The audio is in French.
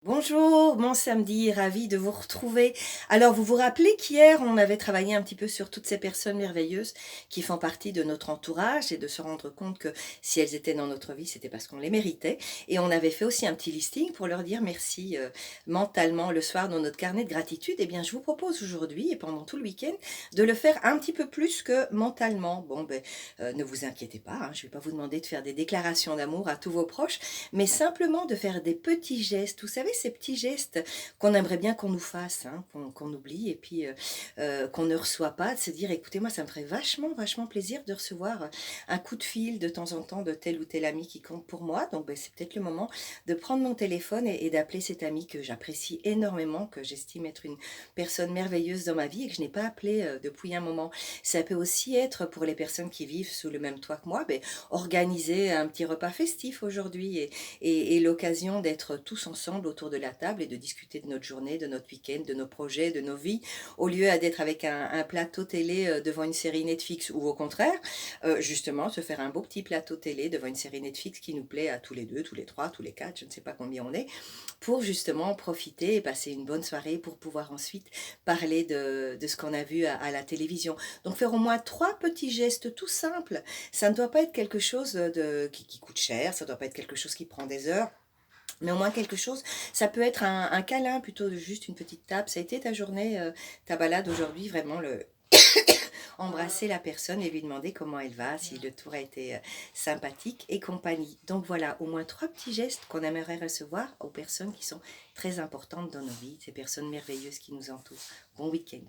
Bonjour, bon samedi, ravi de vous retrouver. Alors, vous vous rappelez qu'hier, on avait travaillé un petit peu sur toutes ces personnes merveilleuses qui font partie de notre entourage et de se rendre compte que si elles étaient dans notre vie, c'était parce qu'on les méritait. Et on avait fait aussi un petit listing pour leur dire merci mentalement le soir dans notre carnet de gratitude. Eh bien, je vous propose aujourd'hui et pendant tout le week-end de le faire un petit peu plus que mentalement. Bon, ne vous inquiétez pas, hein, je ne vais pas vous demander de faire des déclarations d'amour à tous vos proches, mais simplement de faire des petits gestes. Vous savez, ces petits gestes qu'on aimerait bien qu'on nous fasse, hein, qu'on oublie et puis qu'on ne reçoit pas, de se dire, écoutez, moi, ça me ferait vachement, vachement plaisir de recevoir un coup de fil de temps en temps de tel ou tel ami qui compte pour moi. Donc, c'est peut-être le moment de prendre mon téléphone et d'appeler cet ami que j'apprécie énormément, que j'estime être une personne merveilleuse dans ma vie et que je n'ai pas appelé depuis un moment. Ça peut aussi être pour les personnes qui vivent sous le même toit que moi, organiser un petit repas festif aujourd'hui et l'occasion d'être tous ensemble autour de la table et de discuter de notre journée, de notre week-end, de nos projets, de nos vies, au lieu d'être avec un plateau télé devant une série Netflix ou au contraire, justement se faire un beau petit plateau télé devant une série Netflix qui nous plaît à tous les deux, tous les trois, tous les quatre, je ne sais pas combien on est, pour justement profiter et passer une bonne soirée pour pouvoir ensuite parler de ce qu'on a vu à la télévision. Donc faire au moins trois petits gestes tout simples. Ça ne doit pas être quelque chose qui coûte cher, ça ne doit pas être quelque chose qui prend des heures. Mais au moins quelque chose, ça peut être un câlin plutôt de juste une petite tape. Ça a été ta journée, ta balade aujourd'hui, vraiment embrasser la personne et lui demander comment elle va, si le tour a été sympathique et compagnie. Donc voilà, au moins trois petits gestes qu'on aimerait recevoir aux personnes qui sont très importantes dans nos vies, ces personnes merveilleuses qui nous entourent. Bon week-end.